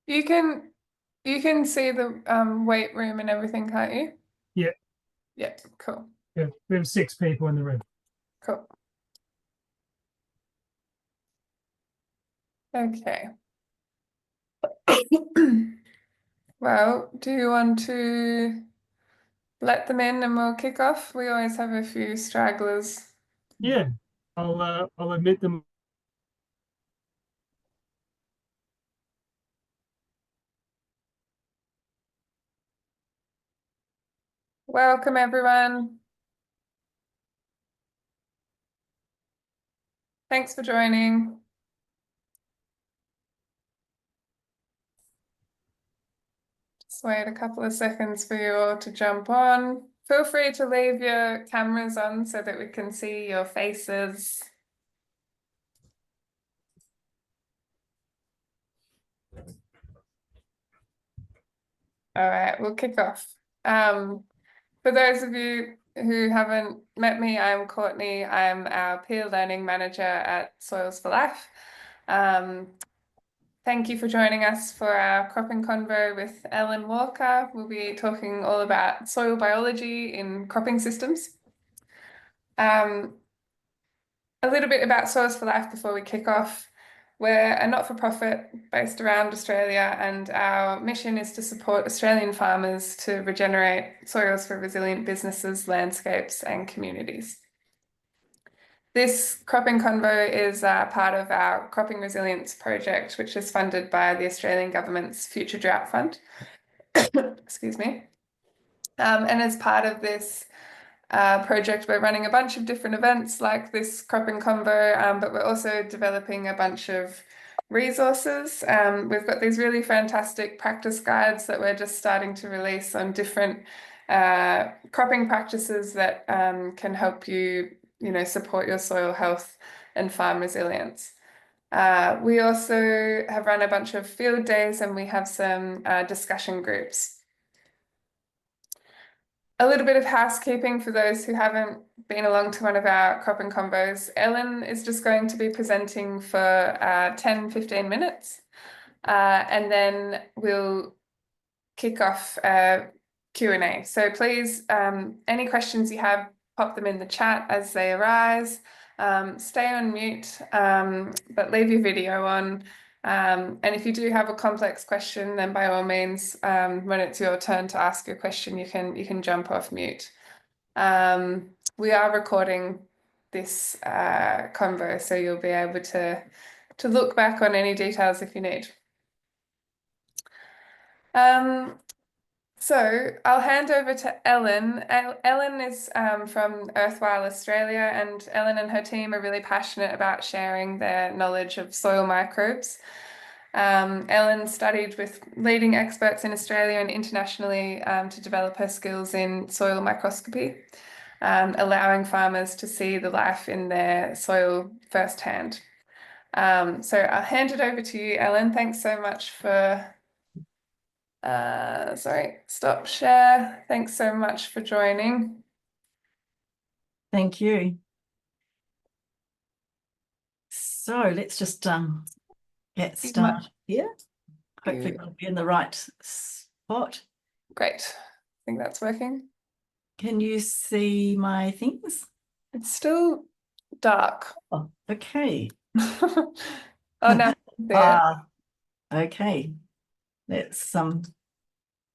You can see the weight room and everything, can't you? Yeah. Yeah, cool. Yeah, we have 6 people in the room. Cool. Okay. Well, do you want to let them in and we'll kick off? We always have a few stragglers. Yeah, I'll admit them. Welcome, everyone. Thanks for joining. Just wait a couple of seconds for you all to jump on. Feel free to leave your cameras on so that we can see your faces. All right, we'll kick off. For those of you who haven't met me, I'm Courtney. I'm our peer learning manager at Soils for Life. Thank you for joining us for our Cropping Convo with Ellen Walker. We'll be talking all about soil biology in cropping systems. A little bit about Soils for Life before we kick off. We're a not-for-profit based around Australia, and our mission is to support Australian farmers to regenerate soils for resilient businesses, landscapes, and communities. This Cropping Convo is part of our Cropping Resilience project, which is funded by the Australian Government's Future Drought Fund. Excuse me. And as part of this project, we're running a bunch of different events like this Cropping Convo, but we're also developing a bunch of resources. We've got these really fantastic practice guides that we're just starting to release on different cropping practices that can help you, support your soil health and farm resilience. We also have run a bunch of field days and we have some discussion groups. A little bit of housekeeping for those who haven't been along to one of our Cropping Convos. Ellen is just going to be presenting for 10-15 minutes, and then we'll kick off Q&A. So please, any questions you have, pop them in the chat as they arise. Stay on mute, but leave your video on. And if you do have a complex question, then by all means, when it's your turn to ask your question, you can jump off mute. We are recording this convo, so you'll be able to look back on any details if you need. So I'll hand over to Ellen. Ellen is from Earthwhile Australia, and Ellen and her team are really passionate about sharing their knowledge of soil microbes. Ellen studied with leading experts in Australia and internationally to develop her skills in soil microscopy, allowing farmers to see the life in their soil firsthand. So I'll hand it over to you, Ellen. Thanks so much for sorry, stop share. Thanks so much for joining. Thank you. So let's just get started here. Hopefully we'll be in the right spot. Great. I think that's working. Can you see my things? It's still dark. Oh, okay. Oh, no. Okay. That's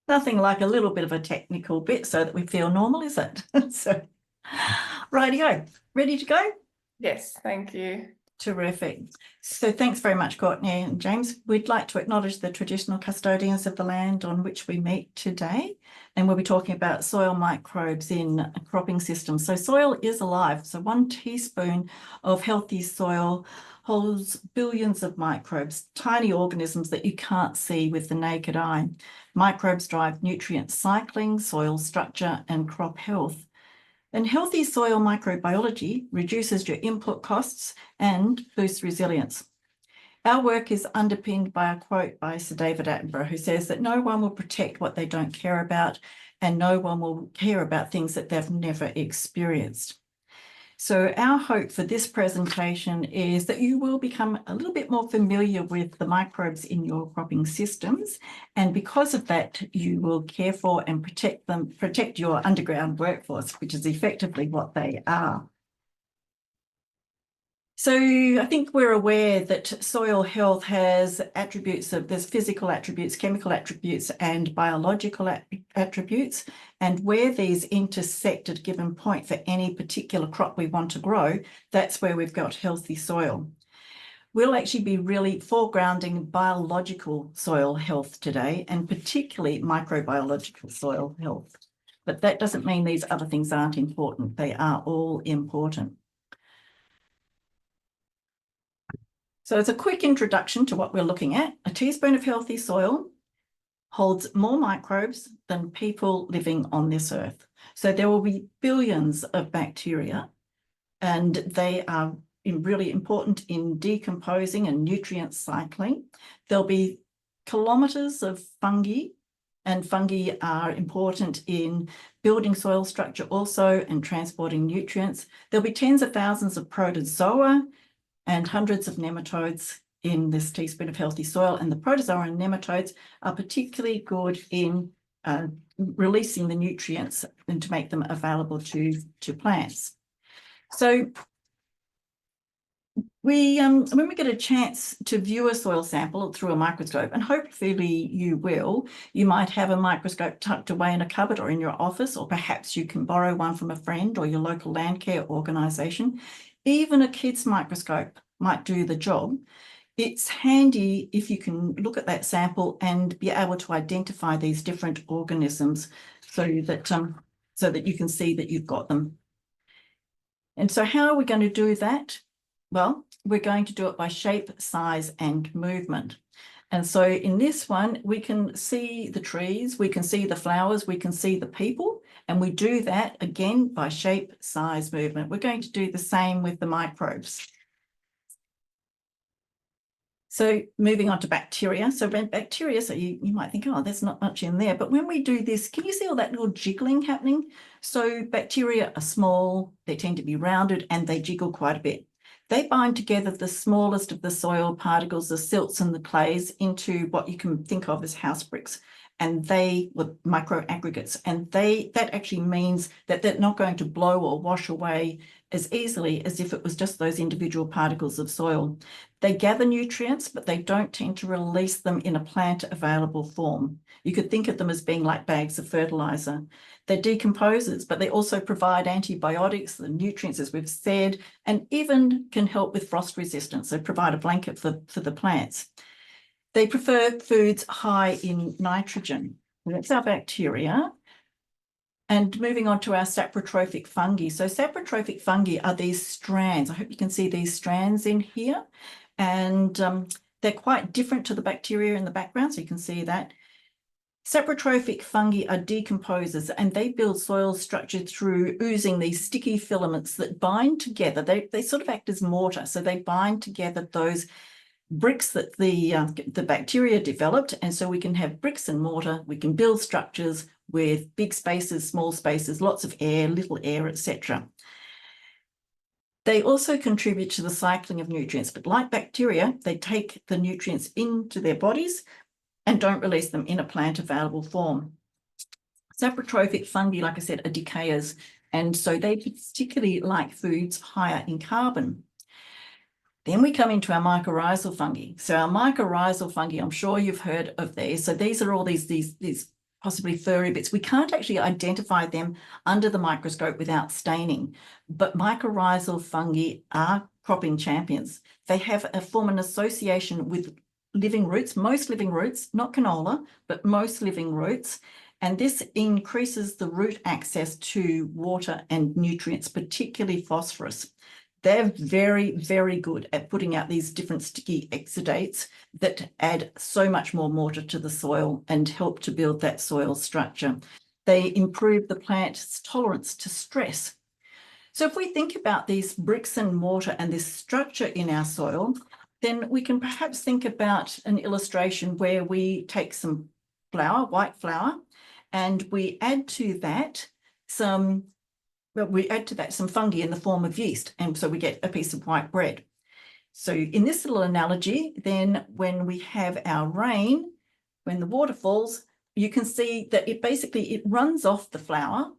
nothing like a little bit of a technical bit so that we feel normal, is it? So, rightio. Ready to go? Yes, thank you. Terrific. So thanks very much, Courtney and James. We'd like to acknowledge the traditional custodians of the land on which we meet today, and we'll be talking about soil microbes in cropping systems. So soil is alive. So 1 teaspoon of healthy soil holds billions of microbes, tiny organisms that you can't see with the naked eye. Microbes drive nutrient cycling, soil structure, and crop health. And healthy soil microbiology reduces your input costs and boosts resilience. Our work is underpinned by a quote by Sir David Attenborough, who says that no one will protect what they don't care about, and no one will care about things that they've never experienced. So our hope for this presentation is that you will become a little bit more familiar with the microbes in your cropping systems. And because of that, you will care for and protect your underground workforce, which is effectively what they are. So I think we're aware that soil health has attributes of, there's physical attributes, chemical attributes, and biological attributes. And where these intersect at a given point for any particular crop we want to grow, that's where we've got healthy soil. We'll actually be really foregrounding biological soil health today, and particularly microbiological soil health. But that doesn't mean these other things aren't important. They are all important. So as a quick introduction to what we're looking at, a teaspoon of healthy soil holds more microbes than people living on this earth. So there will be billions of bacteria, and they are really important in decomposing and nutrient cycling. There'll be kilometers of fungi, and fungi are important in building soil structure also and transporting nutrients. There'll be tens of thousands of protozoa and hundreds of nematodes in this teaspoon of healthy soil. And the protozoa and nematodes are particularly good in releasing the nutrients and to make them available to plants. So when we get a chance to view a soil sample through a microscope, and hopefully you will, you might have a microscope tucked away in a cupboard or in your office, or perhaps you can borrow one from a friend or your local land care organisation. Even a kid's microscope might do the job. It's handy if you can look at that sample and be able to identify these different organisms so that you can see that you've got them. And so how are we going to do that? Well, we're going to do it by shape, size, and movement. And so in this one, we can see the trees, we can see the flowers, we can see the people, and we do that again by shape, size, movement. We're going to do the same with the microbes. So moving on to bacteria. So when bacteria, so you might think, oh, there's not much in there. But when we do this, can you see all that little jiggling happening? So bacteria are small, they tend to be rounded, and they jiggle quite a bit. They bind together the smallest of the soil particles, the silts and the clays, into what you can think of as house bricks. And they were microaggregates. And that actually means that they're not going to blow or wash away as easily as if it was just those individual particles of soil. They gather nutrients, but they don't tend to release them in a plant available form. You could think of them as being like bags of fertilizer. They're decomposers, but they also provide antibiotics, the nutrients, as we've said, and even can help with frost resistance. They provide a blanket for the plants. They prefer foods high in nitrogen. That's our bacteria. And moving on to our saprotrophic fungi. So saprotrophic fungi are these strands. I hope you can see these strands in here. And they're quite different to the bacteria in the background, so you can see that. Saprotrophic fungi are decomposers, and they build soil structure through oozing these sticky filaments that bind together. They sort of act as mortar, so they bind together those bricks that the bacteria developed, and so we can have bricks and mortar. We can build structures with big spaces, small spaces, lots of air, little air, etc. They also contribute to the cycling of nutrients, but like bacteria, they take the nutrients into their bodies and don't release them in a plant available form. Saprotrophic fungi, like I said, are decayers, and so they particularly like foods higher in carbon. Then we come into our mycorrhizal fungi. So our mycorrhizal fungi, I'm sure you've heard of these. So these are all these possibly furry bits. We can't actually identify them under the microscope without staining, but mycorrhizal fungi are cropping champions. They form an association with living roots, most living roots, not canola, but most living roots. And this increases the root access to water and nutrients, particularly phosphorus. They're very, very good at putting out these different sticky exudates that add so much more mortar to the soil and help to build that soil structure. They improve the plant's tolerance to stress. So if we think about these bricks and mortar and this structure in our soil, then we can perhaps think about an illustration where we take some flour, white flour, and we add to that some well, we add to that some fungi in the form of yeast, and so we get a piece of white bread. So in this little analogy, then when we have our rain, when the water falls, you can see that it runs off the flour,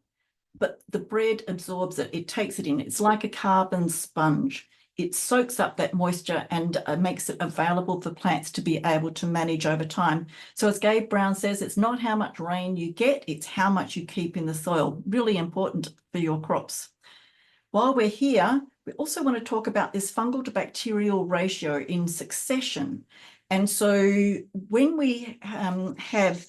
but the bread absorbs it, it takes it in. It's like a carbon sponge. It soaks up that moisture and makes it available for plants to be able to manage over time. So as Gabe Brown says, it's not how much rain you get, it's how much you keep in the soil. Really important for your crops. While we're here, we also want to talk about this fungal to bacterial ratio in succession. And so when we have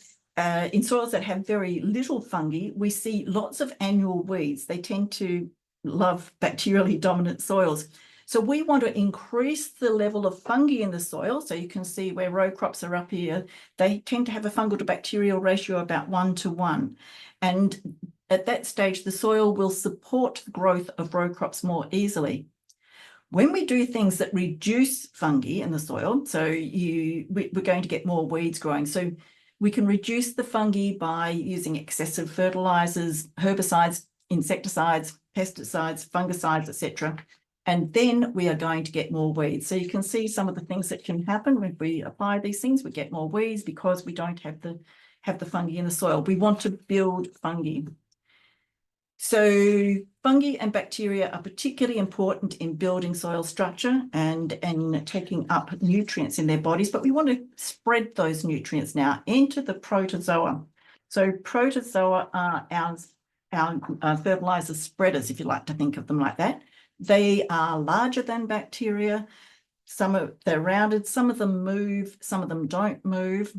in soils that have very little fungi, we see lots of annual weeds. They tend to love bacterially dominant soils. So we want to increase the level of fungi in the soil. So you can see where row crops are up here, they tend to have a fungal to bacterial ratio about 1 to 1. And at that stage, the soil will support the growth of row crops more easily. When we do things that reduce fungi in the soil, so we're going to get more weeds growing. So we can reduce the fungi by using excessive fertilizers, herbicides, insecticides, pesticides, fungicides, etc. And then we are going to get more weeds. So you can see some of the things that can happen when we apply these things. We get more weeds because we don't have the fungi in the soil. We want to build fungi. So fungi and bacteria are particularly important in building soil structure and taking up nutrients in their bodies, but we want to spread those nutrients now into the protozoa. So protozoa are our fertilizer spreaders, if you like to think of them like that. They are larger than bacteria. They're rounded, some of them move, some of them don't move,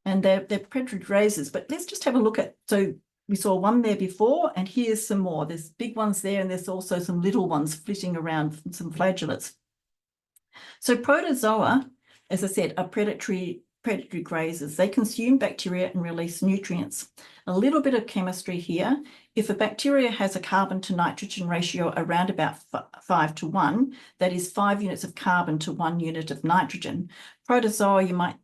and they're predatory grazers. But let's just have a look at, so we saw one there before, and here's some more. There's big ones there, and there's also some little ones flitting around, some flagellates. So protozoa, as I said, are predatory grazers. They consume bacteria and release nutrients. A little bit of chemistry here. If a bacteria has a carbon to nitrogen ratio around about 5 to 1, that is 5 units of carbon to 1 unit of nitrogen. Protozoa, you might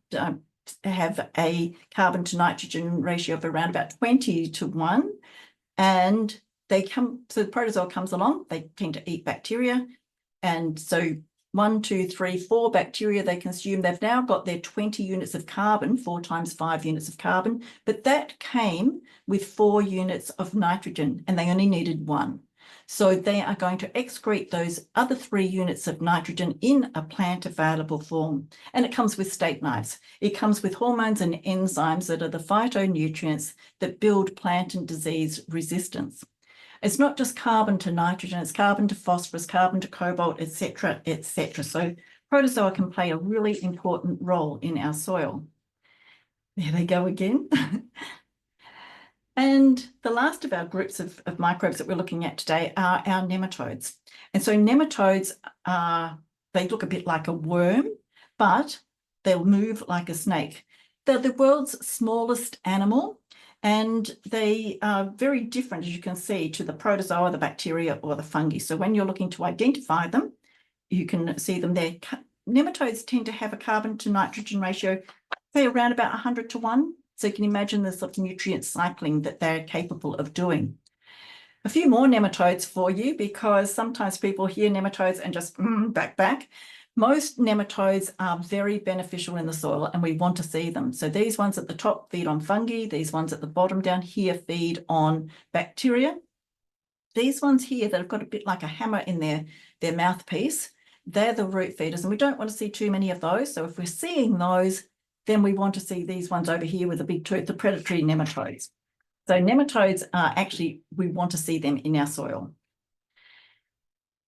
have a carbon to nitrogen ratio of around about 20 to 1, and so the protozoa comes along, they tend to eat bacteria, and so 1, 2, 3, 4 bacteria they consume. They've now got their 20 units of carbon, 4 times 5 units of carbon, but that came with 4 units of nitrogen, and they only needed 1. So they are going to excrete those other 3 units of nitrogen in a plant available form. And it comes with steak knives. It comes with hormones and enzymes that are the phytonutrients that build plant and disease resistance. It's not just carbon to nitrogen, it's carbon to phosphorus, carbon to cobalt, etc., etc. So protozoa can play a really important role in our soil. There they go again. And the last of our groups of microbes that we're looking at today are our nematodes. And so nematodes they look a bit like a worm, but they'll move like a snake. They're the world's smallest animal, and they are very different, as you can see, to the protozoa, the bacteria, or the fungi. So when you're looking to identify them, you can see them there. Nematodes tend to have a carbon to nitrogen ratio, say around about 100 to 1. So you can imagine the sort of nutrient cycling that they're capable of doing. A few more nematodes for you, because sometimes people hear nematodes and just back. Most nematodes are very beneficial in the soil, and we want to see them. So these ones at the top feed on fungi. These ones at the bottom down here feed on bacteria. These ones here that have got a bit like a hammer in their mouthpiece, they're the root feeders, and we don't want to see too many of those. So if we're seeing those, then we want to see these ones over here with a big tooth, the predatory nematodes. So nematodes are actually, we want to see them in our soil.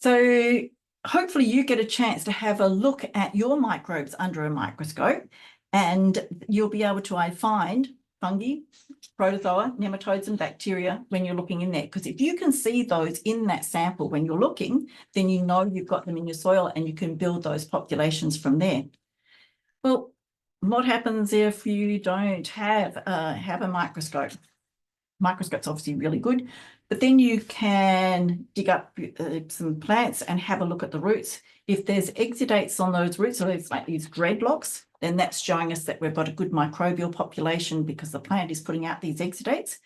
So hopefully you get a chance to have a look at your microbes under a microscope, and you'll be able to find fungi, protozoa, nematodes, and bacteria when you're looking in there. Because if you can see those in that sample when you're looking, then you know you've got them in your soil and you can build those populations from there. Well, what happens if you don't have a microscope? Microscope's obviously really good, but then you can dig up some plants and have a look at the roots. If there's exudates on those roots, or it's like these dreadlocks, then that's showing us that we've got a good microbial population because the plant is putting out these exudates.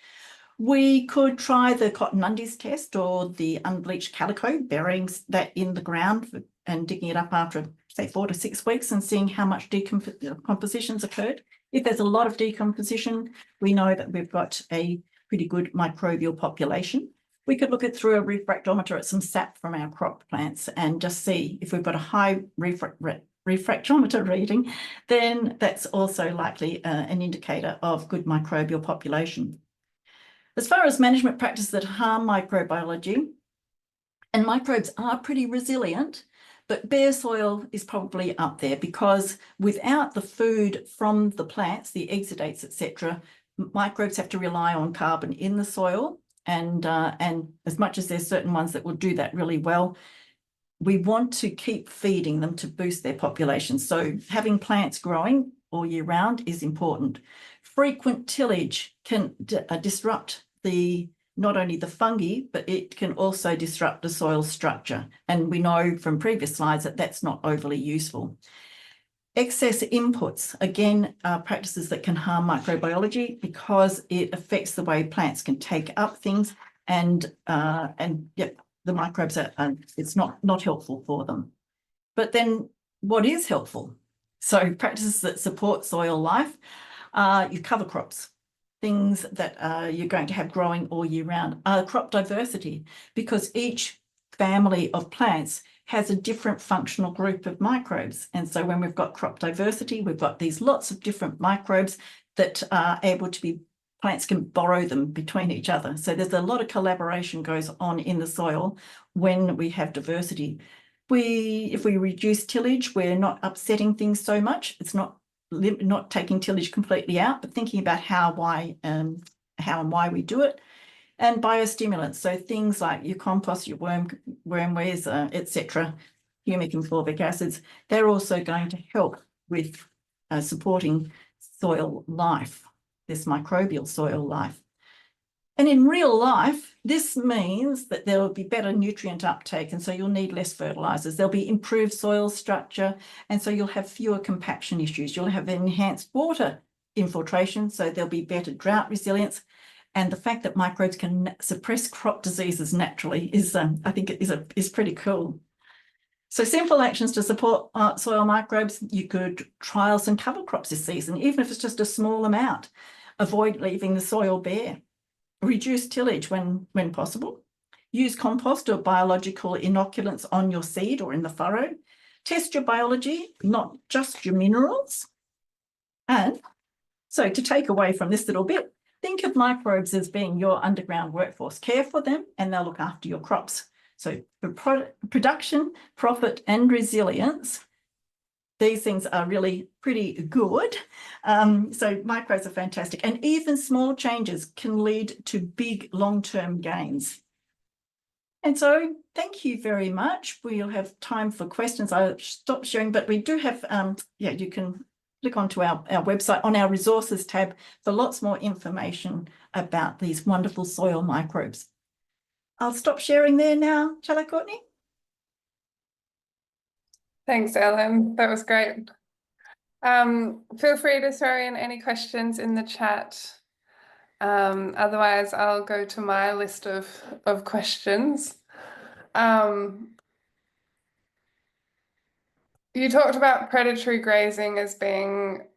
We could try the cotton undies test or the unbleached calico, burying that in the ground and digging it up after, say, 4 to 6 weeks and seeing how much decomposition's occurred. If there's a lot of decomposition, we know that we've got a pretty good microbial population. We could look at through a refractometer at some sap from our crop plants and just see if we've got a high refractometer reading, then that's also likely an indicator of good microbial population. As far as management practices that harm microbiology, and microbes are pretty resilient, but bare soil is probably up there because without the food from the plants, the exudates, etc., microbes have to rely on carbon in the soil. And as much as there's certain ones that will do that really well, we want to keep feeding them to boost their population. So having plants growing all year round is important. Frequent tillage can disrupt not only the fungi, but it can also disrupt the soil structure. And we know from previous slides that that's not overly useful. Excess inputs, again, are practices that can harm microbiology because it affects the way plants can take up things and yep, the microbes it's not helpful for them. But then what is helpful? So practices that support soil life, you cover crops, things that you're going to have growing all year round. Crop diversity, because each family of plants has a different functional group of microbes. And so when we've got crop diversity, we've got these lots of different microbes that are able to be, plants can borrow them between each other. So there's a lot of collaboration goes on in the soil when we have diversity. If we reduce tillage, we're not upsetting things so much. It's not taking tillage completely out, but thinking about how and why we do it. And biostimulants, so things like your compost, your wormwares, etc., humic and fulvic acids, they're also going to help with supporting soil life, this microbial soil life. And in real life, this means that there will be better nutrient uptake, and so you'll need less fertilizers. There'll be improved soil structure, and so you'll have fewer compaction issues. You'll have enhanced water infiltration, so there'll be better drought resilience. And the fact that microbes can suppress crop diseases naturally is, I think, is pretty cool. So simple actions to support soil microbes. You could trial some cover crops this season, even if it's just a small amount. Avoid leaving the soil bare. Reduce tillage when possible. Use compost or biological inoculants on your seed or in the furrow. Test your biology, not just your minerals. And so to take away from this little bit, think of microbes as being your underground workforce. Care for them and they'll look after your crops. So for production, profit and resilience, these things are really pretty good. So microbes are fantastic. And even small changes can lead to big long-term gains. And so thank you very much. We'll have time for questions. I'll stop sharing, but we do have, you can click onto our website on our resources tab for lots more information about these wonderful soil microbes. I'll stop sharing there now. Shall I, Courtney? Thanks, Ellen. That was great. Feel free to throw in any questions in the chat. Otherwise, I'll go to my list of questions. You talked about predatory grazing as being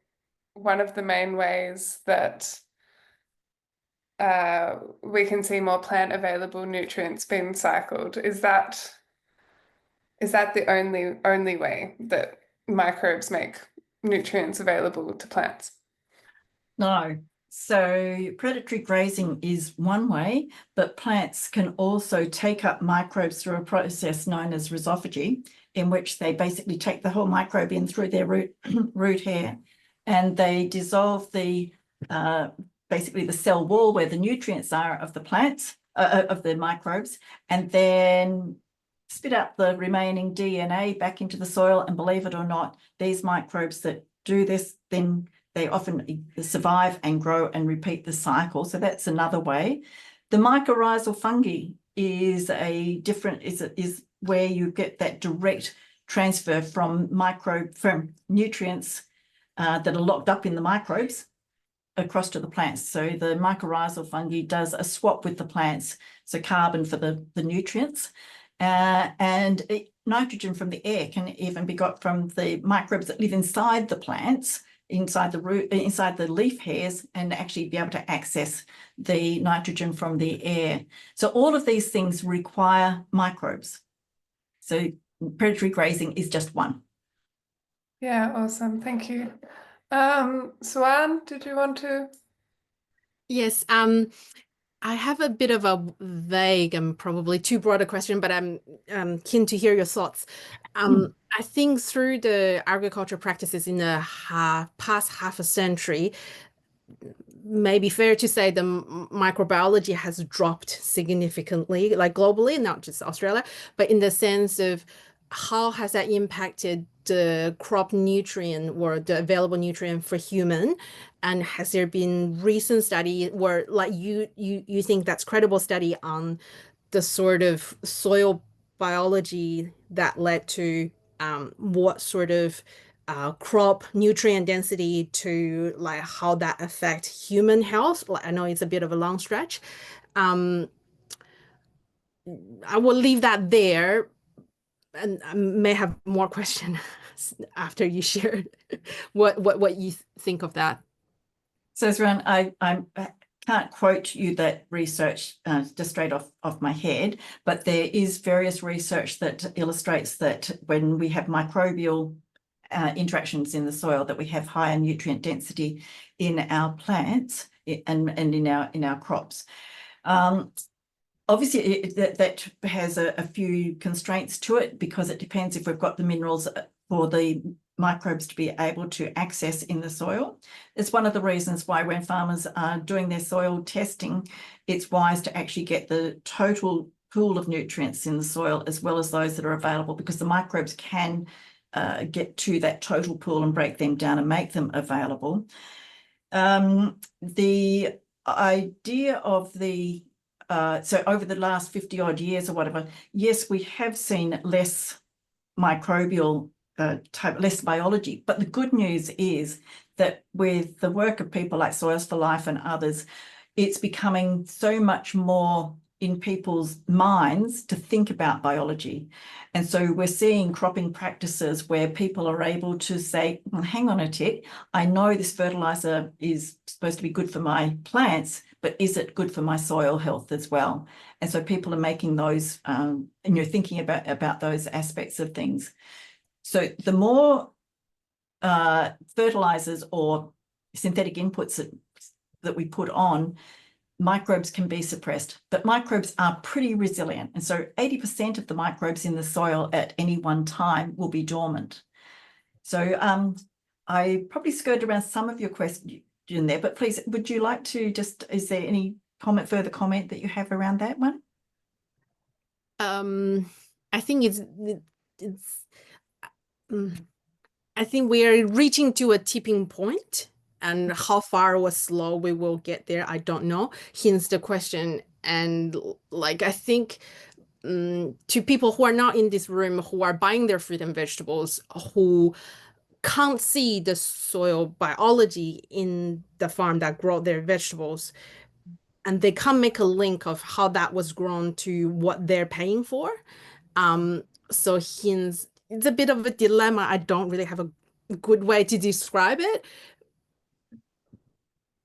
one of the main ways that we can see more plant available nutrients being cycled. Is that the only way that microbes make nutrients available to plants? No. So predatory grazing is one way, but plants can also take up microbes through a process known as rhizophagy, in which they basically take the whole microbe in through their root hair, and they dissolve basically the cell wall where the nutrients are of the plants, of the microbes, and then spit out the remaining DNA back into the soil. And believe it or not, these microbes that do this, then they often survive and grow and repeat the cycle. So that's another way. The mycorrhizal fungi is is where you get that direct transfer from nutrients that are locked up in the microbes across to the plants. So the mycorrhizal fungi does a swap with the plants, so carbon for the nutrients, and nitrogen from the air can even be got from the microbes that live inside the plants, inside the root, inside the leaf hairs, and actually be able to access the nitrogen from the air. So all of these things require microbes. So predatory grazing is just one. Yeah, awesome. Thank you. Swan, did you want to? Yes, I have a bit of a vague and probably too broad a question, but I'm keen to hear your thoughts. I think through the agriculture practices in the past half a century, maybe fair to say the microbiology has dropped significantly, like globally, not just Australia, but in the sense of how has that impacted the crop nutrient or the available nutrient for human? And has there been recent study where like you think that's credible study on the sort of soil biology that led to what sort of crop nutrient density to like how that affect human health? Like I know it's a bit of a long stretch. Um, I will leave that there, and I may have more questions after you share what you think of that. So, Saran, I can't quote you that research just straight off my head, but there is various research that illustrates that when we have microbial interactions in the soil, that we have higher nutrient density in our plants and in our crops. Obviously, that has a few constraints to it, because it depends if we've got the minerals for the microbes to be able to access in the soil. It's one of the reasons why when farmers are doing their soil testing, it's wise to actually get the total pool of nutrients in the soil as well as those that are available, because the microbes can get to that total pool and break them down and make them available. The idea of the so over the last 50 odd years or whatever, yes, we have seen less microbial less biology. But the good news is that with the work of people like Soils for Life and others, it's becoming so much more in people's minds to think about biology. And so we're seeing cropping practices where people are able to say, well, hang on a tick, I know this fertilizer is supposed to be good for my plants, but is it good for my soil health as well? And so people are making those, thinking about those aspects of things. So the more fertilizers or synthetic inputs that we put on, microbes can be suppressed, but microbes are pretty resilient. And so 80% of the microbes in the soil at any one time will be dormant. So I probably skirted around some of your question there, but please, would you like to is there any further comment that you have around that one? I think I think we are reaching to a tipping point, and how far or slow we will get there, I don't know. Hence the question. And like, I think to people who are not in this room, who are buying their fruit and vegetables, who can't see the soil biology in the farm that grow their vegetables, and they can't make a link of how that was grown to what they're paying for. So hence, it's a bit of a dilemma. I don't really have a good way to describe it.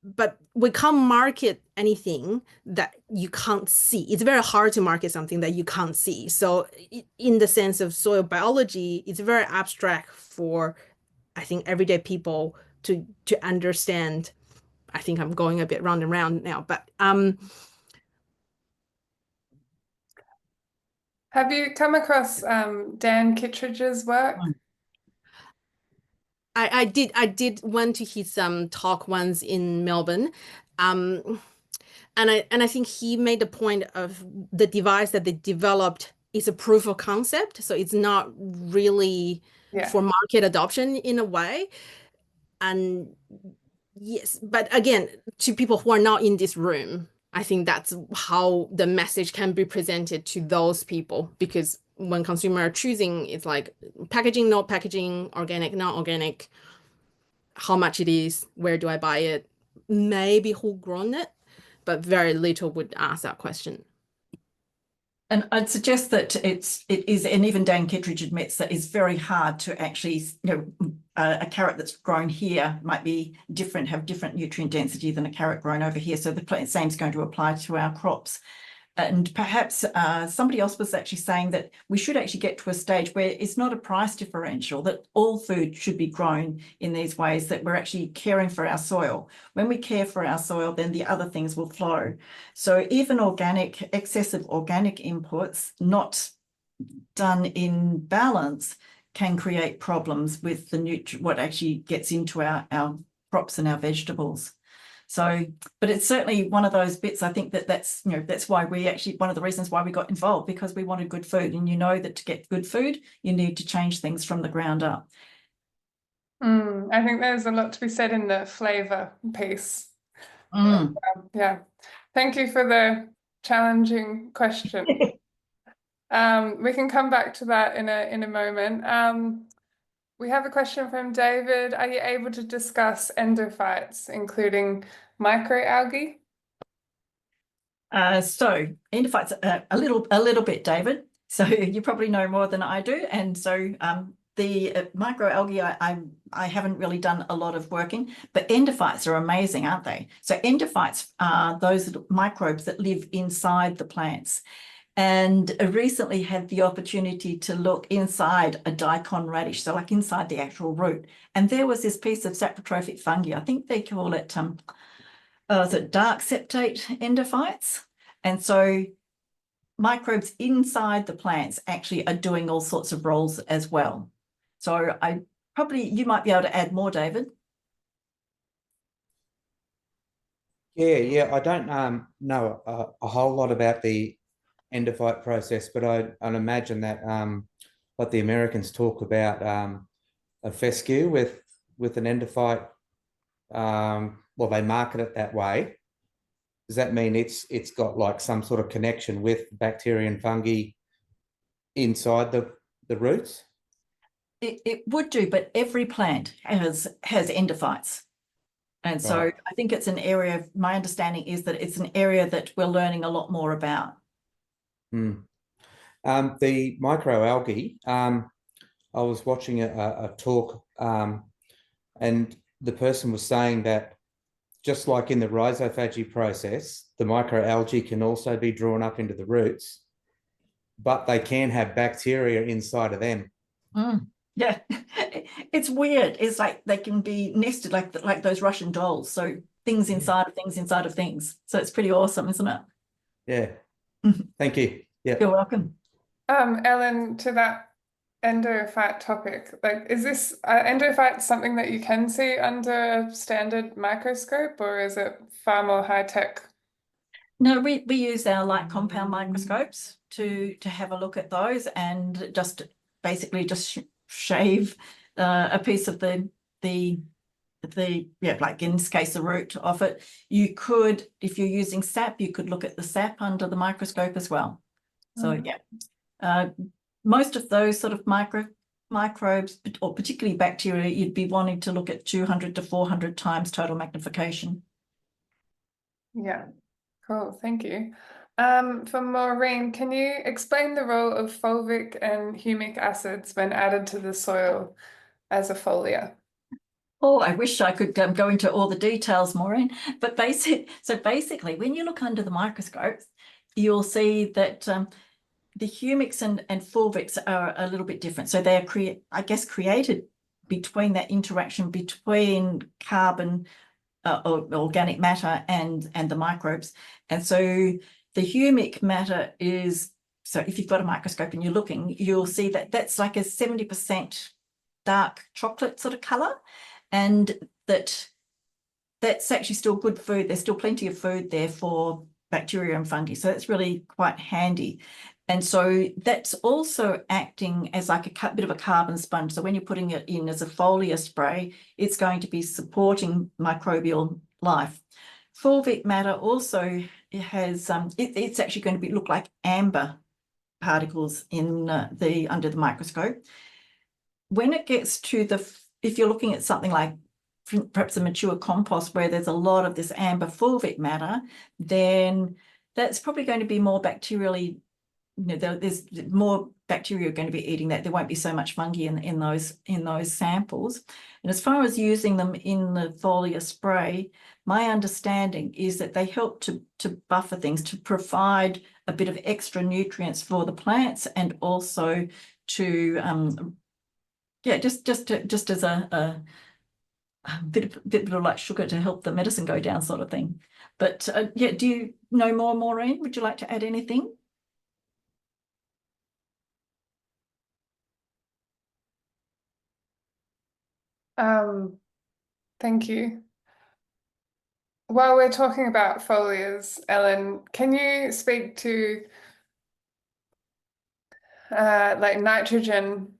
But we can't market anything that you can't see. It's very hard to market something that you can't see. So in the sense of soil biology, it's very abstract for, I think, everyday people to understand. I think I'm going a bit round and round now, but Have you come across Dan Kittredge's work? I did went to his talk once in Melbourne. And I think he made the point of the device that they developed is a proof of concept. So it's not really for market adoption in a way. And yes, but again, to people who are not in this room, I think that's how the message can be presented to those people, because when consumers are choosing, it's like packaging, not packaging, organic, not organic, how much it is, where do I buy it? maybe who grown it, but very little would ask that question. And I'd suggest that it is, and even Dan Kittredge admits that it's very hard to actually, a carrot that's grown here might be different, have different nutrient density than a carrot grown over here. So the same is going to apply to our crops. And perhaps somebody else was actually saying that we should actually get to a stage where it's not a price differential, that all food should be grown in these ways, that we're actually caring for our soil. When we care for our soil, then the other things will flow. So even excessive organic inputs not done in balance can create problems with what actually gets into our crops and our vegetables. So, but it's certainly one of those bits. I think that's why one of the reasons why we got involved, because we wanted good food. And that to get good food, you need to change things from the ground up. I think there's a lot to be said in the flavour piece. Yeah. Thank you for the challenging question. We can come back to that in a moment. We have a question from David. Are you able to discuss endophytes, including microalgae? So endophytes, a little bit, David. So you probably know more than I do. And so the microalgae, I haven't really done a lot of work in, but endophytes are amazing, aren't they? So endophytes are those microbes that live inside the plants. And I recently had the opportunity to look inside a daikon radish, so like inside the actual root. And there was this piece of saprotrophic fungi. I think they call it, is it dark septate endophytes? And so microbes inside the plants actually are doing all sorts of roles as well. So you might be able to add more, David. Yeah, I don't know a whole lot about the endophyte process, but I'd imagine that what the Americans talk about a fescue with an endophyte, well, they market it that way. Does that mean it's got like some sort of connection with bacteria and fungi inside the roots? It would do, but every plant has endophytes. And so Right. I think it's an area, my understanding is that it's an area that we're learning a lot more about. The microalgae, I was watching a talk and the person was saying that just like in the rhizophagy process, the microalgae can also be drawn up into the roots, but they can have bacteria inside of them. Yeah, it's weird. It's like they can be nested like those Russian dolls. So things inside of things inside of things. So it's pretty awesome, isn't it? Yeah. Thank you. Yeah. You're welcome. Ellen, to that endophyte topic, like, is this endophyte something that you can see under a standard microscope, or is it far more high tech? No, we use our light compound microscopes to have a look at those, and just basically just shave a piece of the like in this case the root of it. You could, if you're using sap, you could look at the sap under the microscope as well. So yeah, most of those sort of microbes, or particularly bacteria, you'd be wanting to look at 200 to 400 times total magnification. Yeah, cool, thank you. For Maureen, can you explain the role of fulvic and humic acids when added to the soil as a foliar? Oh, I wish I could go into all the details, Maureen. But basically, when you look under the microscope, you'll see that the humics and fulvics are a little bit different. So they are created between that interaction between carbon or organic matter and the microbes. And so the humic matter is, so if you've got a microscope and you're looking, you'll see that that's like a 70% dark chocolate sort of color, and that's actually still good food. There's still plenty of food there for bacteria and fungi. So that's really quite handy. And so that's also acting as like a bit of a carbon sponge. So when you're putting it in as a foliar spray, it's going to be supporting microbial life. Fulvic matter also has, it's actually going to look like amber particles in under the microscope. When it gets to if you're looking at something like perhaps a mature compost where there's a lot of this amber fulvic matter, then that's probably going to be more bacterially, there's more bacteria going to be eating that. There won't be so much fungi in those samples. And as far as using them in the foliar spray, my understanding is that they help to buffer things, to provide a bit of extra nutrients for the plants, and also to just as a bit of like sugar to help the medicine go down, sort of thing. But yeah, do you know more, Maureen? Would you like to add anything? Thank you. While we're talking about foliars, Ellen, can you speak to like nitrogen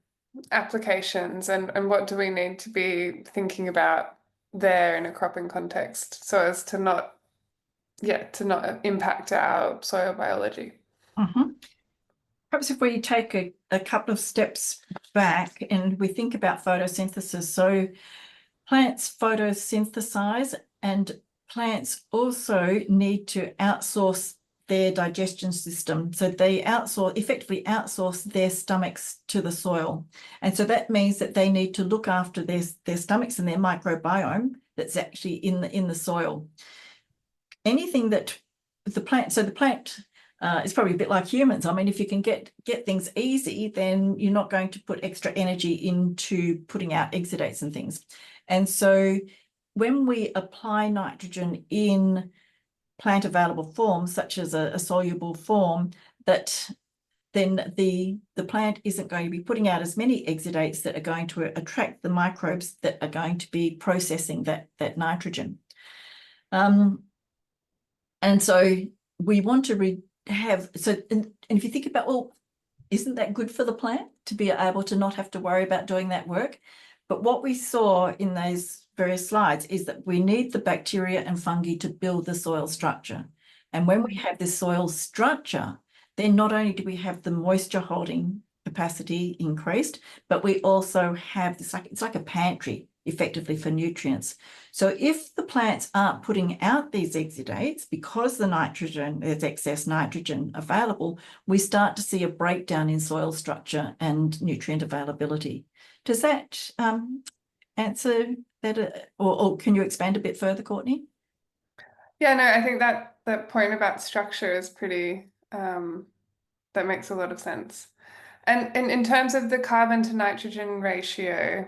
applications, and what do we need to be thinking about there in a cropping context so as to not impact our soil biology? Perhaps if we take a couple of steps back and we think about photosynthesis. So plants photosynthesize, and plants also need to outsource their digestion system. So they effectively outsource their stomachs to the soil. And so that means that they need to look after their stomachs and their microbiome that's actually in the soil. Anything that the plant is probably a bit like humans. I mean, if you can get things easy, then you're not going to put extra energy into putting out exudates and things. And so when we apply nitrogen in plant available forms, such as a soluble form, that then the plant isn't going to be putting out as many exudates that are going to attract the microbes that are going to be processing that nitrogen. And so we want to and if you think about, well, isn't that good for the plant to be able to not have to worry about doing that work? But what we saw in those various slides is that we need the bacteria and fungi to build the soil structure. And when we have this soil structure, then not only do we have the moisture holding capacity increased, but we also have this, it's like a pantry effectively for nutrients. So if the plants aren't putting out these exudates because there's excess nitrogen available, we start to see a breakdown in soil structure and nutrient availability. Does that answer that, or can you expand a bit further, Courtney? Yeah, no, I think that point about structure is pretty, that makes a lot of sense. And in terms of the carbon to nitrogen ratio,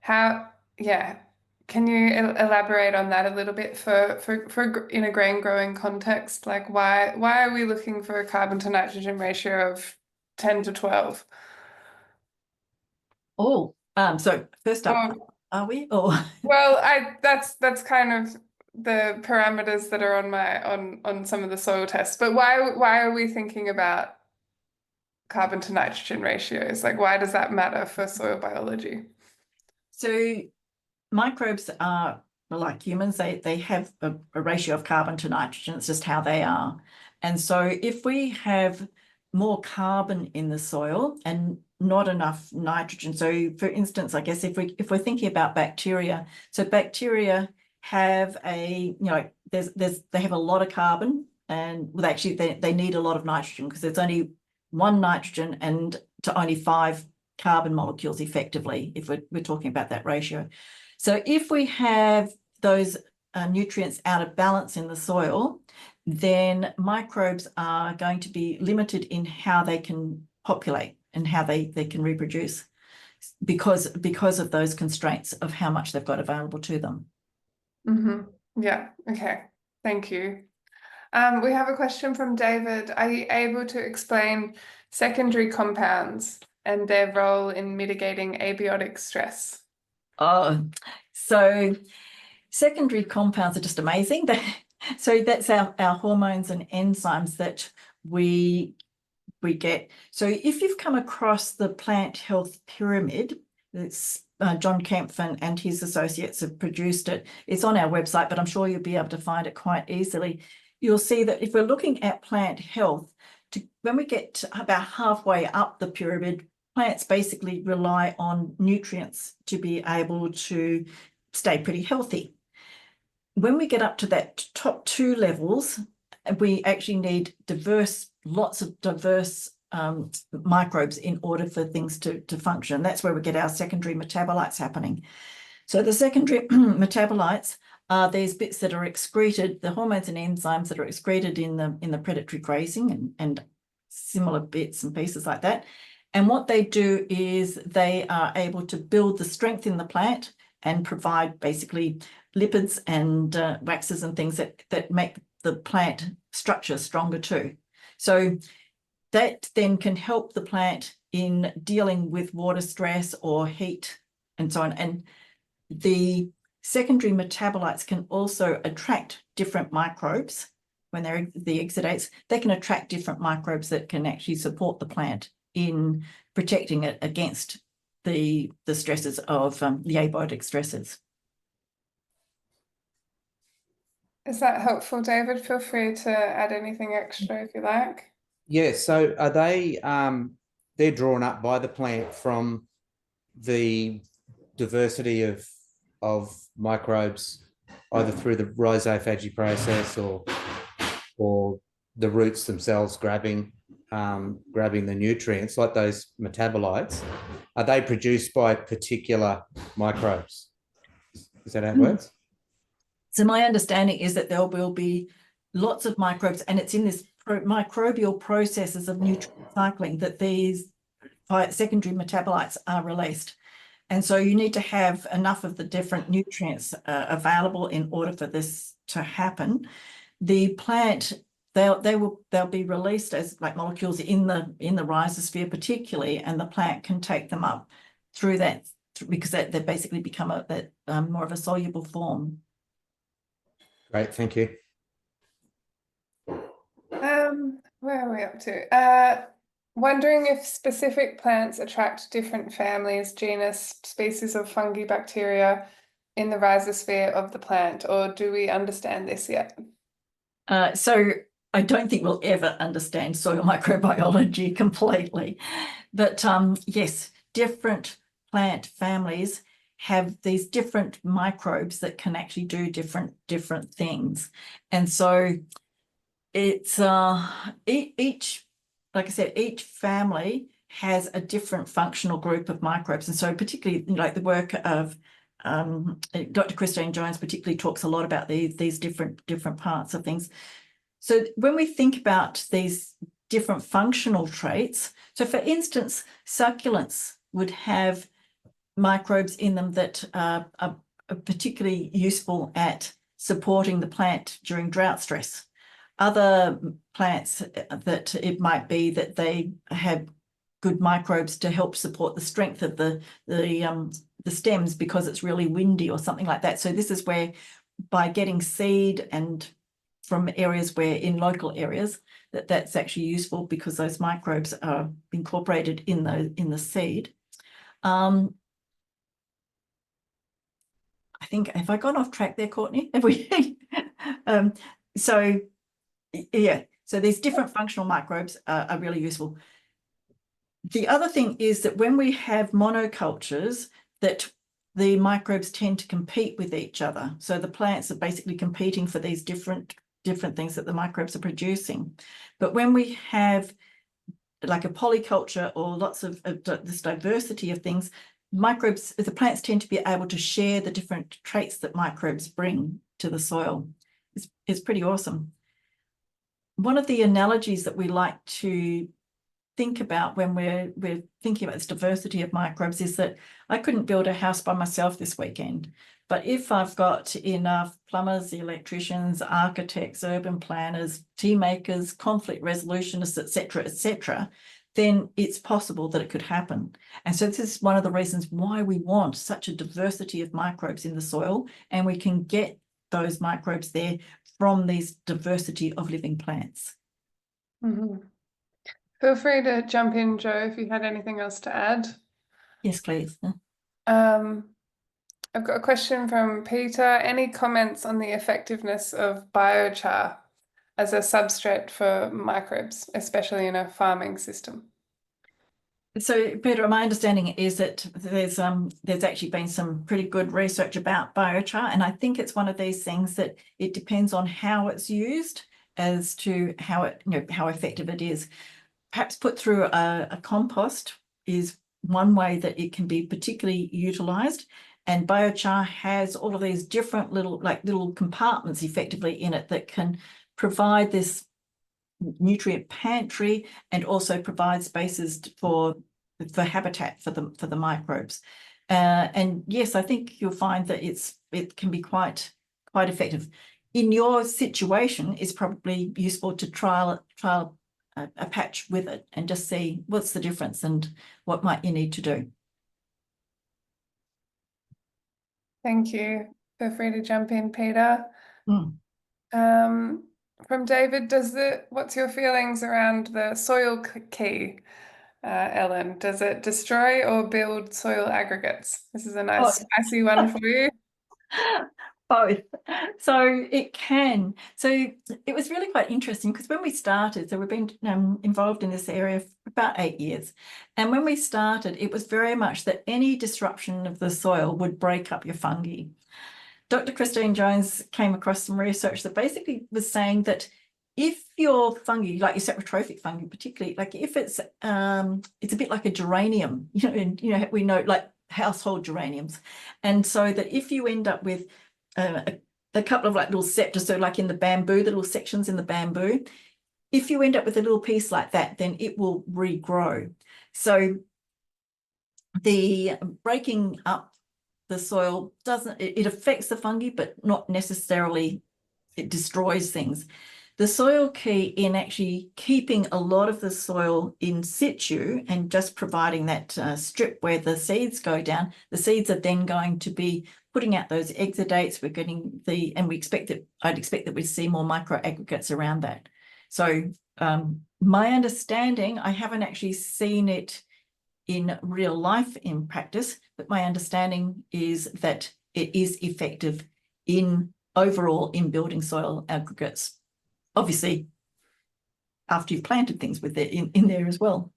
can you elaborate on that a little bit for in a grain growing context? Like why are we looking for a carbon to nitrogen ratio of 10 to 12? Oh, so first up, are we? Oh, well, that's kind of the parameters that are on some of the soil tests. But why are we thinking about carbon to nitrogen ratios? Like why does that matter for soil biology? So microbes are like humans, they have a ratio of carbon to nitrogen. It's just how they are. And so if we have more carbon in the soil and not enough nitrogen, so for instance, I guess if we're thinking about bacteria, so bacteria have they have a lot of carbon, and well, actually they need a lot of nitrogen because there's only one nitrogen and to only 5 carbon molecules effectively, if we're talking about that ratio. So if we have those nutrients out of balance in the soil, then microbes are going to be limited in how they can populate and how they can reproduce because of those constraints of how much they've got available to them. Yeah, okay, thank you. We have a question from David. Are you able to explain secondary compounds and their role in mitigating abiotic stress? Oh, so secondary compounds are just amazing. So that's our hormones and enzymes that we get. So if you've come across the plant health pyramid, it's John Kempf and his associates have produced it. It's on our website, but I'm sure you'll be able to find it quite easily. You'll see that if we're looking at plant health, when we get about halfway up the pyramid, plants basically rely on nutrients to be able to stay pretty healthy. When we get up to that top 2 levels, we actually need lots of diverse microbes in order for things to function. That's where we get our secondary metabolites happening. So the secondary metabolites are these bits that are excreted, the hormones and enzymes that are excreted in the predatory grazing and similar bits and pieces like that. And what they do is they are able to build the strength in the plant and provide basically lipids and waxes and things that make the plant structure stronger too. So that then can help the plant in dealing with water stress or heat and so on. And the secondary metabolites can also attract different microbes. When they're the exudates, they can attract different microbes that can actually support the plant in protecting it against the stresses of the abiotic stresses. Is that helpful, David? Feel free to add anything extra if you like. Yeah, so are they they're drawn up by the plant from the diversity of microbes, either through the rhizophagy process or the roots themselves grabbing the nutrients, like those metabolites. Are they produced by particular microbes? Is that how it works? So my understanding is that there will be lots of microbes, and it's in this microbial processes of nutrient cycling that these secondary metabolites are released. And so you need to have enough of the different nutrients available in order for this to happen. The plant, they'll be released as like molecules in the rhizosphere particularly, and the plant can take them up through that because they basically become more of a soluble form. Great, thank you. Where are we up to? Wondering if specific plants attract different families, genus, species of fungi, bacteria in the rhizosphere of the plant, or do we understand this yet? So I don't think we'll ever understand soil microbiology completely, but yes, different plant families have these different microbes that can actually do different things. And so it's each, like I said, each family has a different functional group of microbes. And so particularly like the work of Dr. Christine Jones particularly talks a lot about these different parts of things. So when we think about these different functional traits, so for instance, succulents would have microbes in them that are particularly useful at supporting the plant during drought stress. Other plants that it might be that they have good microbes to help support the strength of the stems because it's really windy or something like that. So this is where by getting seed and from areas where in local areas that's actually useful because those microbes are incorporated in the seed. I think, have I gone off track there, Courtney? Have we? So yeah, so these different functional microbes are really useful. The other thing is that when we have monocultures, that the microbes tend to compete with each other. So the plants are basically competing for these different things that the microbes are producing. But when we have like a polyculture or lots of this diversity of things, microbes, the plants tend to be able to share the different traits that microbes bring to the soil. It's pretty awesome. One of the analogies that we like to think about when we're thinking about this diversity of microbes is that I couldn't build a house by myself this weekend, but if I've got enough plumbers, electricians, architects, urban planners, tea makers, conflict resolutionists, etc., then it's possible that it could happen. And so this is one of the reasons why we want such a diversity of microbes in the soil, and we can get those microbes there from these diversity of living plants. Mm-hmm. Feel free to jump in, Joe, if you had anything else to add. Yes, please. I've got a question from Peter. Any comments on the effectiveness of biochar as a substrate for microbes, especially in a farming system? So, Peter, my understanding is that there's actually been some pretty good research about biochar, and I think it's one of these things that it depends on how it's used as to how it, how effective it is. Perhaps put through a compost is one way that it can be particularly utilised, and biochar has all of these different little compartments effectively in it that can provide this nutrient pantry and also provide spaces for habitat for the microbes. And yes, I think you'll find that it can be quite effective. In your situation, it's probably useful to trial a patch with it and just see what's the difference and what might you need to do. Thank you. Feel free to jump in, Peter. Mm. From David, what's your feelings around the soil key, Ellen? Does it destroy or build soil aggregates? This is a nice spicy one for you. Both. So it can. So it was really quite interesting because when we started, so we've been involved in this area for about 8 years. And when we started, it was very much that any disruption of the soil would break up your fungi. Dr. Christine Jones came across some research that basically was saying that if your fungi, like your saprotrophic fungi particularly, like if it's a bit like a geranium, and we know like household geraniums, and so that if you end up with a couple of like little septa, so like in the bamboo, the little sections in the bamboo, if you end up with a little piece like that, then it will regrow. So the breaking up the soil it affects the fungi, but not necessarily it destroys things. The soil key in actually keeping a lot of the soil in situ and just providing that strip where the seeds go down, the seeds are then going to be putting out those exudates. We're getting and I'd expect that we'd see more micro aggregates around that. So my understanding, I haven't actually seen it in real life in practice, but my understanding is that it is effective overall in building soil aggregates. Obviously, after you've planted things with it in there as well.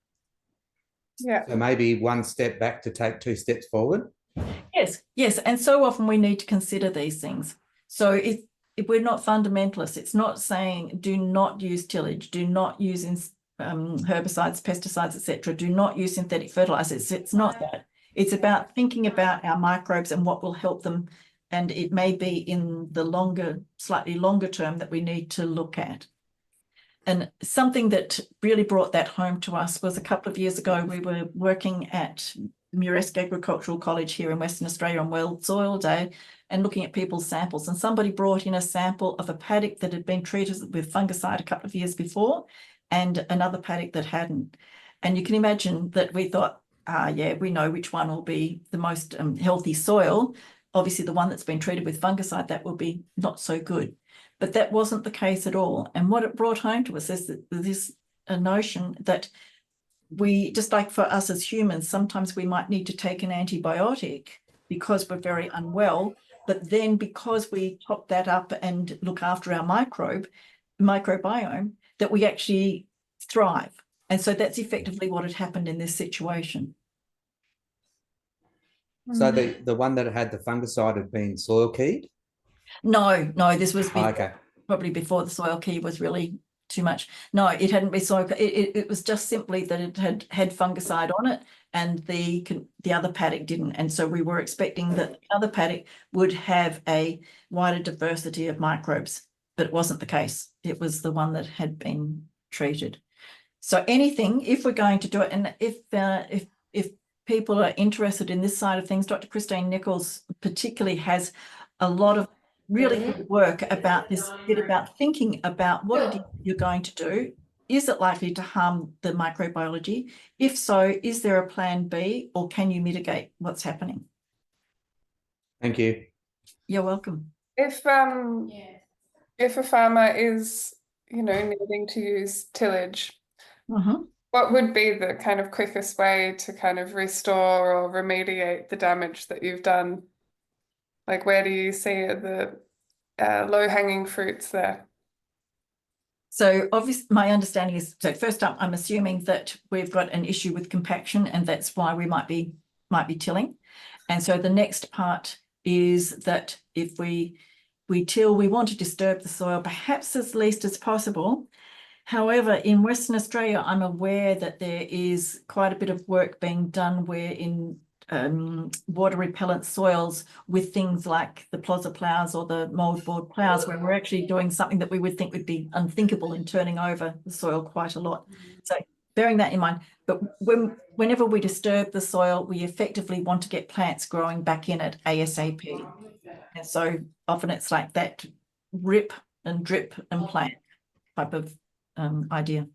Yeah. So maybe one step back to take 2 steps forward. Yes. And so often we need to consider these things. So if we're not fundamentalists, it's not saying do not use tillage, do not use herbicides, pesticides, etc. Do not use synthetic fertilizers. It's not that. It's about thinking about our microbes and what will help them. And it may be in the slightly longer term that we need to look at. And something that really brought that home to us was a couple of years ago, we were working at Muresk Agricultural College here in Western Australia on World Soil Day and looking at people's samples. And somebody brought in a sample of a paddock that had been treated with fungicide a couple of years before and another paddock that hadn't. And you can imagine that we thought, yeah, we know which one will be the most healthy soil. Obviously, the one that's been treated with fungicide, that will be not so good. But that wasn't the case at all. And what it brought home to us is that this notion that we, just like for us as humans, sometimes we might need to take an antibiotic because we're very unwell, but then because we top that up and look after our microbiome, that we actually thrive. And so that's effectively what had happened in this situation. So the one that had the fungicide had been soil keyed? No, this was Okay. Probably before the soil key was really too much. No, it hadn't been soil. It was just simply that it had fungicide on it, and the other paddock didn't. And so we were expecting that the other paddock would have a wider diversity of microbes, but it wasn't the case. It was the one that had been treated. So anything, if we're going to do it, and if people are interested in this side of things, Dr. Christine Nichols particularly has a lot of really good work about this bit about thinking about what it is you're going to do. Is it likely to harm the microbiology? If so, is there a plan B, or can you mitigate what's happening? Thank you. You're welcome. If a farmer is, needing to use tillage, what would be the kind of quickest way to kind of restore or remediate the damage that you've done? Like, where do you see the low-hanging fruits there? So obviously my understanding is, so first up, I'm assuming that we've got an issue with compaction and that's why we might be tilling. And so the next part is that if we till, we want to disturb the soil perhaps as least as possible. However, in Western Australia, I'm aware that there is quite a bit of work being done where in water repellent soils with things like the plozza plows or the moldboard plows, where we're actually doing something that we would think would be unthinkable in turning over the soil quite a lot. So bearing that in mind, but whenever we disturb the soil, we effectively want to get plants growing back in it ASAP. And so often it's like that rip and drip and plant type of idea.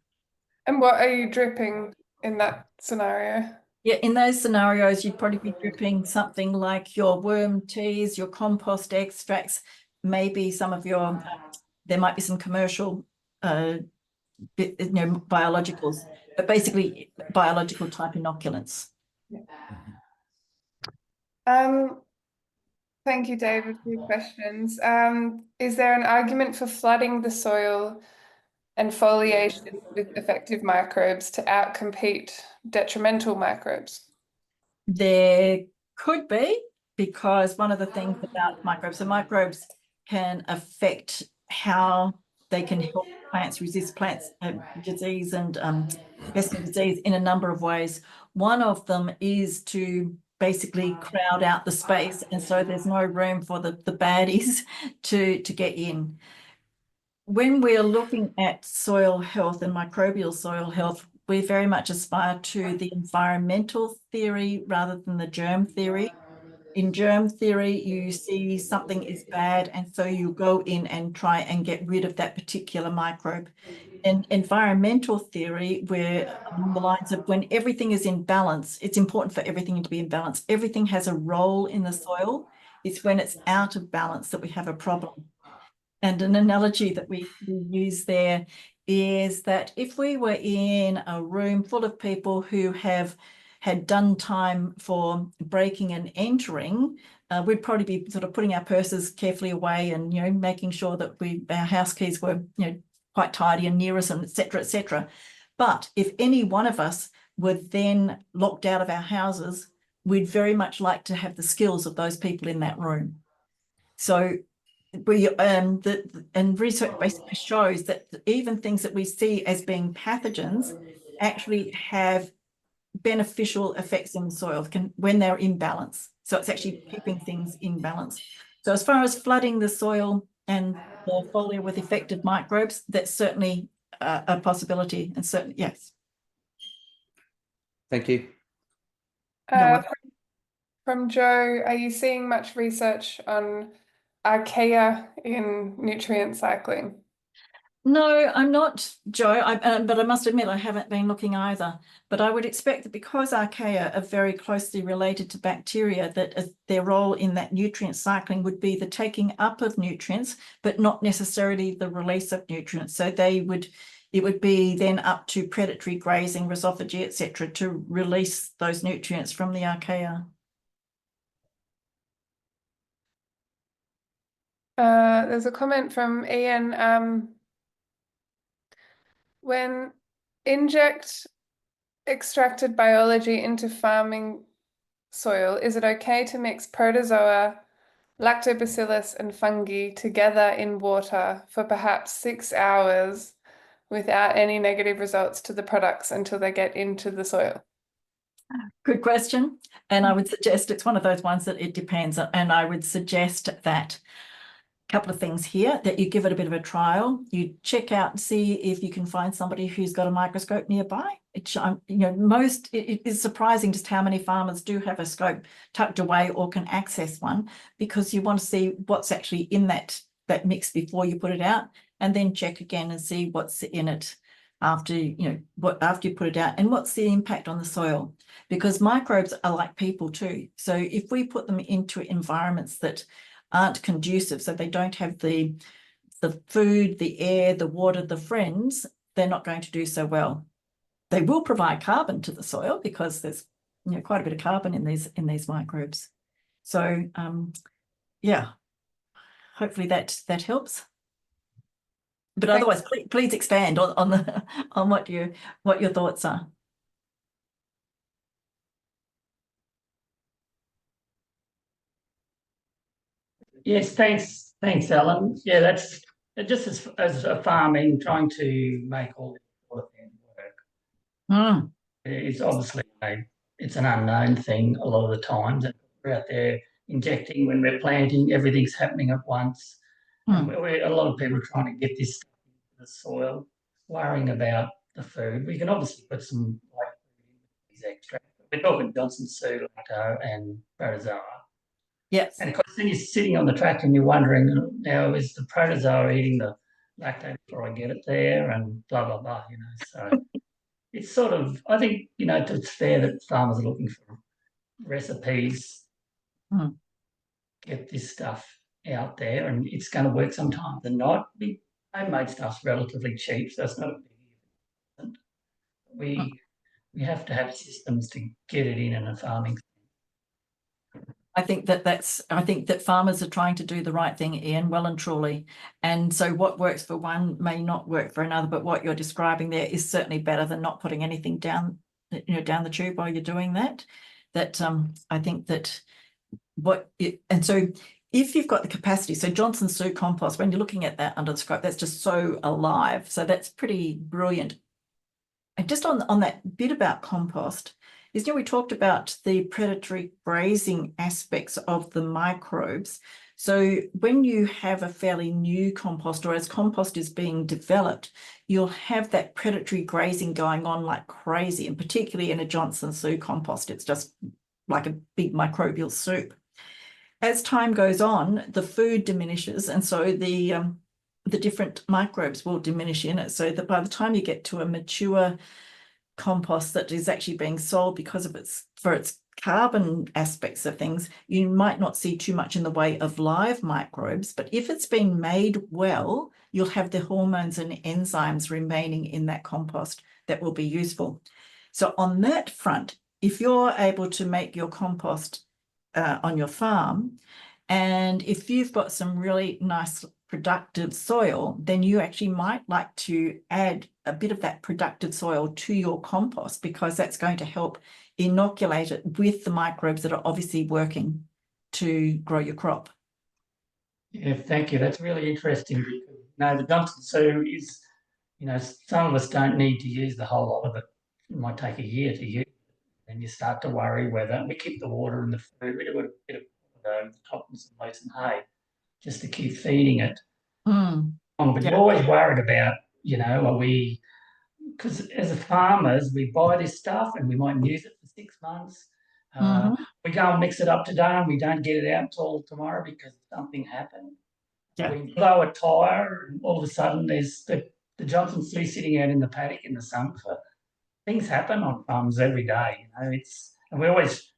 And what are you dripping in that scenario? Yeah, in those scenarios, you'd probably be dripping something like your worm teas, your compost extracts, maybe some of your, there might be some commercial, biologicals, but basically biological type inoculants. Thank you, David, for your questions. Is there an argument for flooding the soil and foliation with effective microbes to outcompete detrimental microbes? There could be, because one of the things about microbes, so microbes can affect how they can help plants resist disease and pest and disease in a number of ways. One of them is to basically crowd out the space, and so there's no room for the baddies to get in. When we're looking at soil health and microbial soil health, we very much aspire to the environmental theory rather than the germ theory. In germ theory, you see something is bad, and so you go in and try and get rid of that particular microbe. In environmental theory, we're along the lines of when everything is in balance, it's important for everything to be in balance. Everything has a role in the soil. It's when it's out of balance that we have a problem. And an analogy that we use there is that if we were in a room full of people who have had done time for breaking and entering, we'd probably be sort of putting our purses carefully away and, making sure that our house keys were, quite tidy and near us, and et cetera, et cetera. But if any one of us were then locked out of our houses, we'd very much like to have the skills of those people in that room. So research basically shows that even things that we see as being pathogens actually have beneficial effects in the soil when they're in balance. So it's actually keeping things in balance. So as far as flooding the soil and the foliar with affected microbes, that's certainly a possibility, and certainly, yes. Thank you. From Joe, are you seeing much research on archaea in nutrient cycling? No, I'm not, Joe, but I must admit I haven't been looking either. But I would expect that because archaea are very closely related to bacteria, that their role in that nutrient cycling would be the taking up of nutrients, but not necessarily the release of nutrients. So it would be then up to predatory grazing, rhizophagy, etc., to release those nutrients from the archaea. There's a comment from Ian. When inject extracted biology into farming soil, is it okay to mix protozoa, lactobacillus, and fungi together in water for perhaps 6 hours without any negative results to the products until they get into the soil? Good question. And I would suggest it's one of those ones that it depends on. And I would suggest that couple of things here, that you give it a bit of a trial. You check out and see if you can find somebody who's got a microscope nearby. It is surprising just how many farmers do have a scope tucked away or can access one, because you want to see what's actually in that mix before you put it out, and then check again and see what's in it after you put it out, and what's the impact on the soil, because microbes are like people too. So if we put them into environments that aren't conducive, so they don't have the food, the air, the water, the friends, they're not going to do so well. They will provide carbon to the soil because there's quite a bit of carbon in these microbes. So yeah, hopefully that helps. But otherwise, please expand on the on what your thoughts are. Yes, thanks, Alan. Yeah, that's just as a farming, trying to make all this sort of thing work. It's obviously it's an unknown thing a lot of the times, and we're out there injecting when we're planting, everything's happening at once. And a lot of people are trying to get this stuff into the soil, worrying about the food. We can obviously put some these extracts. We're talking Johnson Sue, lacto, and protozoa. Yes. And of course, then you're sitting on the tractor and you're wondering, now is the protozoa eating the lactate before I get it there, and blah blah blah. So it's sort of, I think, it's fair that farmers are looking for recipes, get this stuff out there, and it's going to work sometimes and not. Homemade stuff's relatively cheap, so it's not a big deal. We have to have systems to get it in a farming. I think that farmers are trying to do the right thing, Ian, well and truly. And so what works for one may not work for another, but what you're describing there is certainly better than not putting anything down the tube while you're doing that. I think that and so if you've got the capacity, so Johnson Sue compost, when you're looking at that under the scope, that's just so alive. So that's pretty brilliant. And just on that bit about compost, we talked about the predatory grazing aspects of the microbes. So when you have a fairly new compost, or as compost is being developed, you'll have that predatory grazing going on like crazy, and particularly in a Johnson Sue compost, it's just like a big microbial soup. As time goes on, the food diminishes, and so the different microbes will diminish in it, so that by the time you get to a mature compost that is actually being sold because of its carbon aspects of things, you might not see too much in the way of live microbes, but if it's been made well, you'll have the hormones and enzymes remaining in that compost that will be useful. So on that front, if you're able to make your compost on your farm, and if you've got some really nice productive soil, then you actually might like to add a bit of that productive soil to your compost, because that's going to help inoculate it with the microbes that are obviously working to grow your crop. Yeah, thank you. That's really interesting. The Johnson Sue is, some of us don't need to use the whole lot of it. It might take a year to use. And you start to worry whether we keep the water in the food. We do a bit of the top and some loose and hay just to keep feeding it. But you're always worried about, are we, because as farmers, we buy this stuff and we might use it for 6 months. We go and mix it up today and we don't get it out until tomorrow because something happened. We blow a tyre and all of a sudden there's the Johnson Sue sitting out in the paddock in the sun for. Things happen on farms every day, and we always,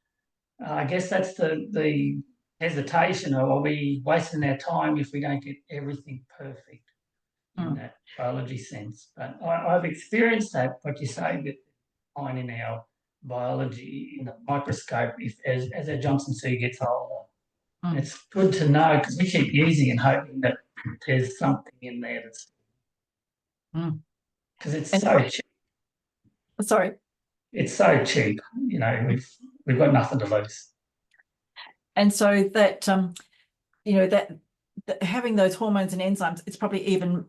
I guess that's the hesitation of, are we wasting our time if we don't get everything perfect in that biology sense? But I've experienced that, what you say, with decline in our biology in the microscope as our Johnson Sue gets older. It's good to know, because we keep using and hoping that there's something in there that's, because it's so cheap. Sorry. It's so cheap, we've got nothing to lose. And so that, that having those hormones and enzymes, it's probably even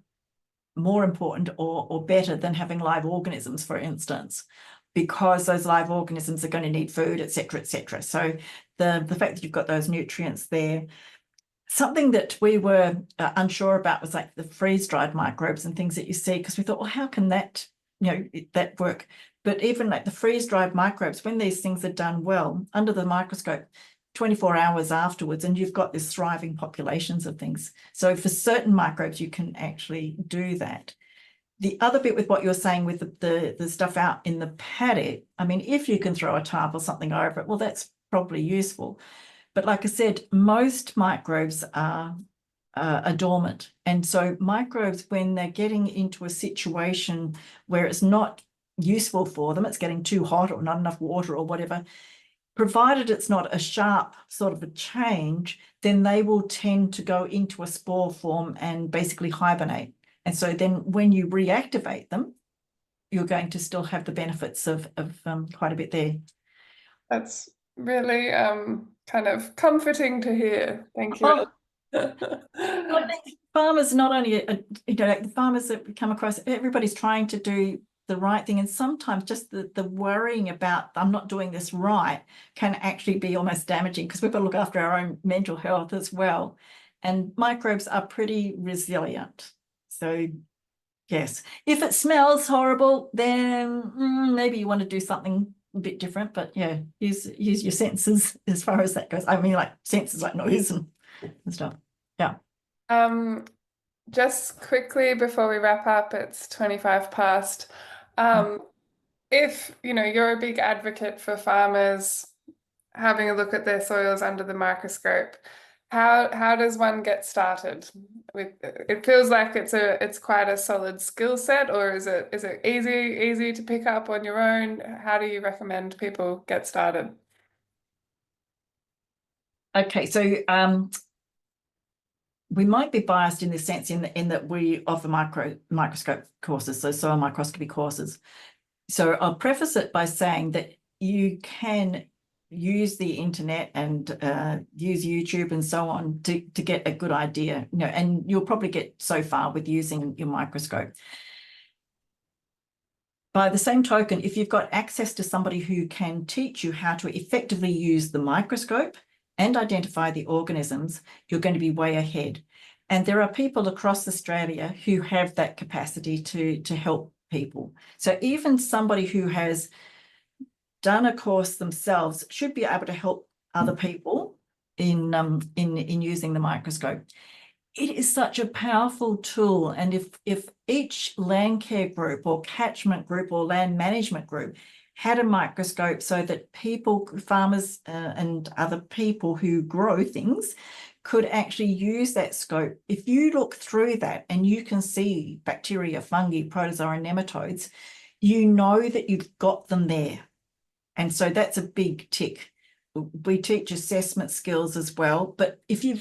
more important or better than having live organisms, for instance, because those live organisms are going to need food, et cetera, et cetera. So the fact that you've got those nutrients there. Something that we were unsure about was like the freeze-dried microbes and things that you see, because we thought, well, how can that that work? But even like the freeze-dried microbes, when these things are done well under the microscope, 24 hours afterwards, and you've got this thriving populations of things. So for certain microbes, you can actually do that. The other bit with what you're saying with the stuff out in the paddock, I mean, if you can throw a tarp or something over it, well, that's probably useful. But like I said, most microbes are dormant. And so microbes, when they're getting into a situation where it's not useful for them, it's getting too hot or not enough water or whatever, provided it's not a sharp sort of a change, then they will tend to go into a spore form and basically hibernate. And so then when you reactivate them, you're going to still have the benefits of quite a bit there. That's really kind of comforting to hear. Thank you. Oh, I think farmers, not only, the farmers that we come across, everybody's trying to do the right thing. And sometimes just the worrying about, I'm not doing this right, can actually be almost damaging, because we've got to look after our own mental health as well. And microbes are pretty resilient. So yes, if it smells horrible, then maybe you want to do something a bit different, but yeah, use your senses as far as that goes. I mean, like senses like noise and stuff. Yeah. Just quickly before we wrap up, it's 25 past. If you're a big advocate for farmers having a look at their soils under the microscope, how does one get started? It feels like it's quite a solid skill set, or is it easy to pick up on your own? How do you recommend people get started? Okay, so we might be biased in this sense in that we offer microscope courses, so soil microscopy courses. So I'll preface it by saying that you can use the internet and use YouTube and so on to get a good idea, and you'll probably get so far with using your microscope. By the same token, if you've got access to somebody who can teach you how to effectively use the microscope and identify the organisms, you're going to be way ahead. And there are people across Australia who have that capacity to help people. So even somebody who has done a course themselves should be able to help other people in using the microscope. It is such a powerful tool, and if each land care group or catchment group or land management group had a microscope so that people, farmers and other people who grow things could actually use that scope. If you look through that and you can see bacteria, fungi, protozoa and nematodes, you know that you've got them there. And so that's a big tick. We teach assessment skills as well, but if you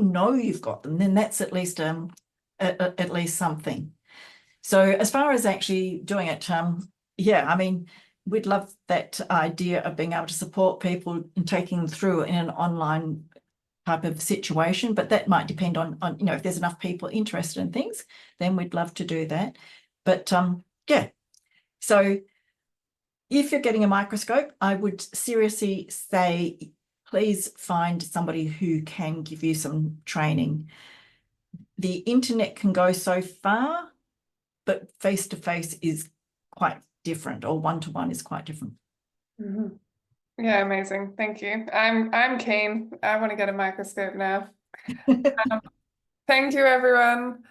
know you've got them, then that's at least something. So as far as actually doing it, yeah, I mean, we'd love that idea of being able to support people and taking them through in an online type of situation, but that might depend on if there's enough people interested in things, then we'd love to do that. But yeah, so if you're getting a microscope, I would seriously say, please find somebody who can give you some training. The internet can go so far, but face-to-face is quite different, or one-to-one is quite different. Mm-hmm. Yeah, amazing. Thank you. I'm keen. I want to get a microscope now. Thank you, everyone.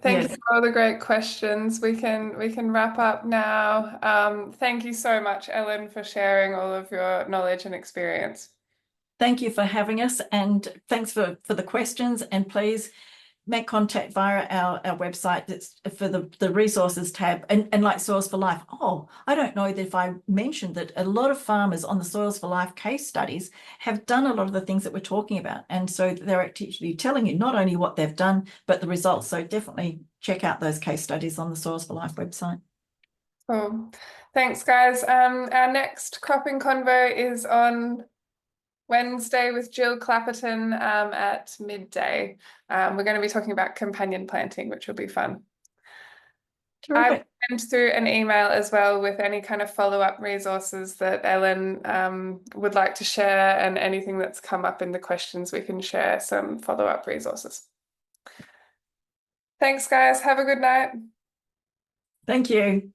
Thank you for all the great questions. We can wrap up now. Thank you so much, Ellen, for sharing all of your knowledge and experience. Thank you for having us, and thanks for the questions, and please make contact via our website. It's for the resources tab, and like Soils for Life. Oh, I don't know that if I mentioned that a lot of farmers on the Soils for Life case studies have done a lot of the things that we're talking about, and so they're actually telling you not only what they've done but the results. So definitely check out those case studies on the Soils for Life website. Cool. Thanks, guys. Our next Cropping Convo is on Wednesday with Jill Clapperton at midday. We're going to be talking about companion planting, which will be fun. Terrific. I will send through an email as well with any kind of follow-up resources that Ellen would like to share, and anything that's come up in the questions, we can share some follow-up resources. Thanks, guys. Have a good night. Thank you.